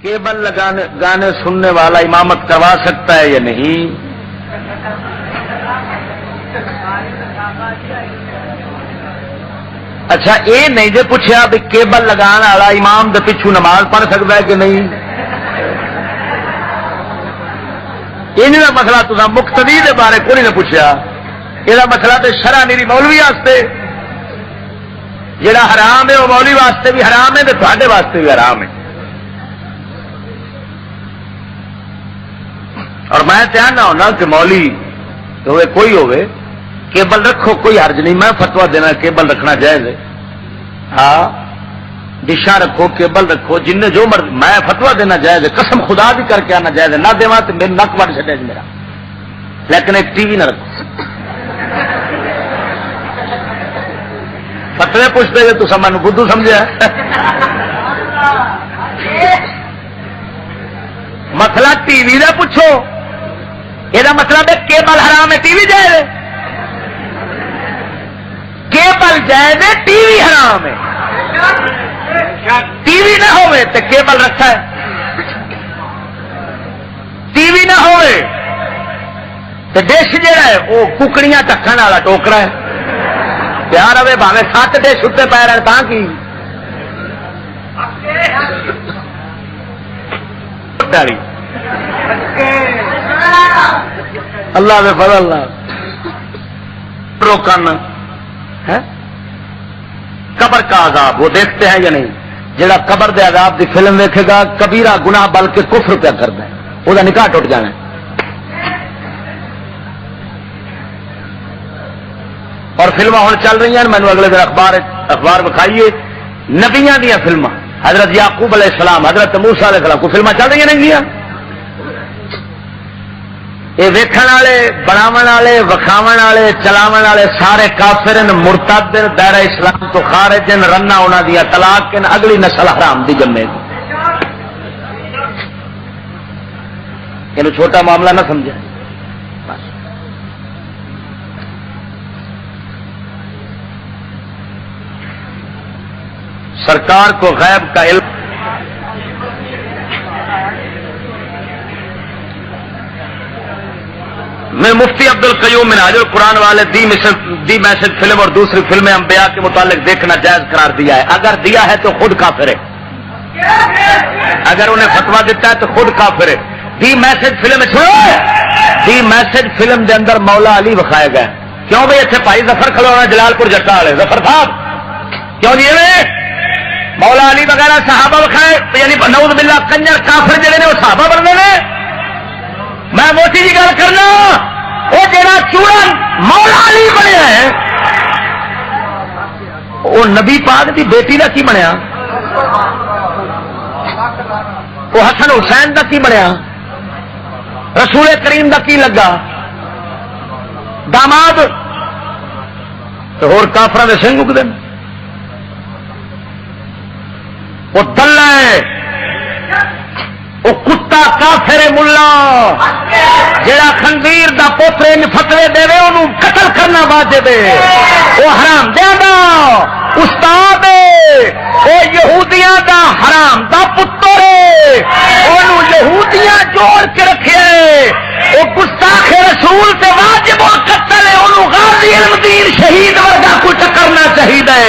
Cable گانے سننے والا امامت کروا سکتا ہے یا نہیں؟ اچھا یہ نہیں جو پوچھا بھی کیبل لگان والا امام دے پچھو نماز پڑھ سکتا ہے کہ نہیں؟ یہ مسئلہ تو مقتدی دے بارے کوئی نہیں پوچھا. یہ مسئلہ تو شرع میری مولوی واسطے جڑا حرام ہے وہ مولوی واسطے بھی حرام ہے تو تھوڑے واسطے بھی حرام ہے. اور میں دھیان ہونا کہ مولوی ہوئے کوئی ہوئے کیبل رکھو کوئی حرج نہیں. میں فتوا دینا کیبل رکھنا جائز ہے. ہاں ڈشاں رکھو کیبل رکھو جن نے جو مرضی. میں فتوا دینا جائز ہے. قسم خدا بھی کر کے آنا جائز ہے. نہ دیوا تو میرے نک وڈ چڈے میرا. لیکن ایک ٹی وی نہ رکھو. فتوے پوچھتے ہوئے تو مینو بدھو سمجھا. مسئلہ ٹی وی کا پوچھو. یہ مطلب ہے کیبل حرام ہے ٹی وی جائز ہے. کیبل جائز ہے ٹی وی حرام ہے. ٹی وی نہ ہوئے تو کیبل رکھا ہے. ٹی وی نہ ہوئے تو ڈش جہا ہے وہ ککڑیاں ٹکن والا ٹوکرا ہے. پیار ہوے بھاوے 7 ڈش اتنے پی رہے تا کی اللہ بے فضل اللہ روکن قبر کا عذاب وہ دیکھتے ہیں یا نہیں؟ جڑا قبر دے عذاب دی فلم دیکھے گا کبیرہ گناہ بلکہ کفر پہ کرتا ہے. وہ نکاح ٹوٹ جانا ہے. اور فلمیں ہوں چل رہی ہیں. میں نے اگلے دن اخبار بکھائیے نبیاں دیا فلمیں. حضرت یعقوب علیہ السلام حضرت موسیٰ علیہ السلام کو فلمیں چل رہی ہیں نہیں گیا. یہ ویکھن والے بناون والے وکھاون والے چلاون والے سارے کافر مرتد دائرہ اسلام تو خارج رنا انہاں دیا طلاق اگلی نسل حرام دی جمے. یہ چھوٹا معاملہ نہ سمجھا. سرکار کو غیب کا علم میں مفتی عبد القیوم منہاج القرآن والے دی میسج فلم اور دوسری فلمیں انبیاء کے متعلق دیکھنا جائز قرار دیا ہے. اگر دیا ہے تو خود کافر ہے. اگر انہیں فتوا دیتا ہے تو خود کافر ہے. The message film the message film دے اندر مولا علی بکھایا گیا. کیوں بھائی اتنے بھائی ظفر کھلو ہونا جلال پور جٹا والے ظفر صاحب کیوں نہیں مولا علی وغیرہ صحابہ بکھائے یعنی نعوذ باللہ کنجر کافر جڑے نے وہ صحابہ بننے نے. میں موٹی جی گل کرنا وہ جڑا چوڑا مولا علی بنیا ہے وہ نبی پاک دی بیٹی کا کی بنیا؟ وہ حسن حسین کا کی بنیا؟ رسول کریم کا کی لگا داماد؟ تو ہور کافراں دے سنگ اگدے وہ دلہ ہے وہ کتا کافر ملا جڑا خنزیر دا پوترے فتوے دے انہوں قتل کرنا واجب ہے. وہ حرام دے دا استاد وہ یہودیاں دا حرام دا پتر انہوں یہودیاں جوڑ کے رکھے. وہ گستاخ رسول تے واجب القتل ہے. انہوں غازی علم دین شہید ورگا کو ٹکرنا چاہیے.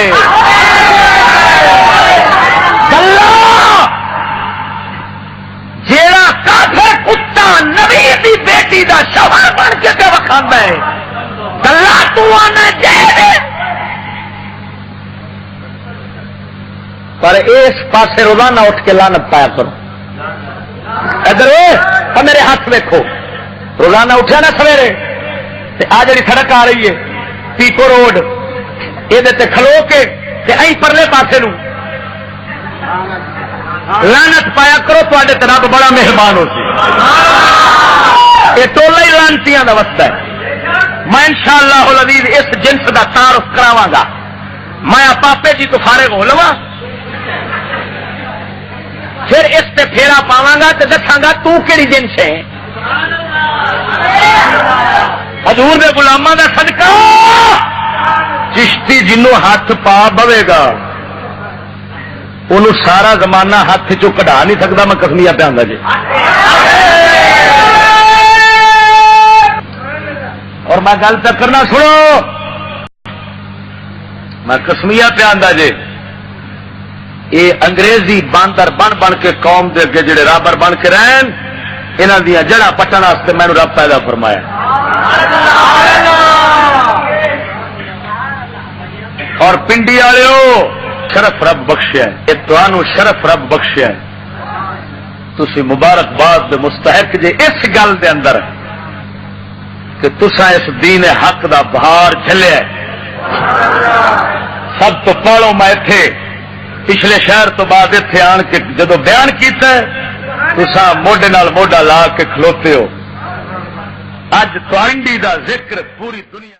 جیڑا کافر کتا نبی دی بیٹی دا شوہر بن کے وکھاندا ہے گلا تو آنا جائے. پر اس پاسے روزانہ اٹھ کے لعنت پایا کرو. ادھر میرے ہاتھ دیکھو روزانہ اٹھا نا سویرے آ جڑی سڑک آ رہی ہے پیکو روڈ یہ کھلو کے ائی پرلے پاسے نو لعنت پایا کرو. تے رب بڑا مہربان ہو سی. یہ ٹولا ہی لانتیاں دا وسط ہے. میں انشاءاللہ العزیز اس جنس دا تعارف کراواں گا. میں پاپے جی تو فارغ ہو لواں پھر اس تے پھیرا پاواں گا تے دساں گا تو کیڑی جنس ہے. حضور دے غلاماں دا صدقہ چشتی جنوں ہاتھ پا بوے گا انہوں سارا زمانہ ہاتھ چوں کਢا نہیں سکتا. میں قسمیہ پہ آندا جی. اور میں گل تک کرنا سنو، میں قسمیہ پہ آندا جی. یہ انگریزی باندر بن بن کے قوم دے اگے جڑے رابر بن کے رہن، انہاں دیاں جڑاں پٹن واسطے میں رب پیدا فرمایا. اور پنڈی والےو شرف رب بخشیا ہے، یہ تمہوں شرف رب بخشیا ہے. تسی مبارکباد دے مستحق جے اس گل دے اندر کہ تساں اس دین حق دا بہار جھلیا ہے. سب تو پہلو میں ایتھے پچھلے شہر تو بعد ایتھے آن کے جدو بیان کیتا ہے تساں موڈے نال موڈا لا کے کھلوتے ہو. اج تہاڈی دا ذکر پوری دنیا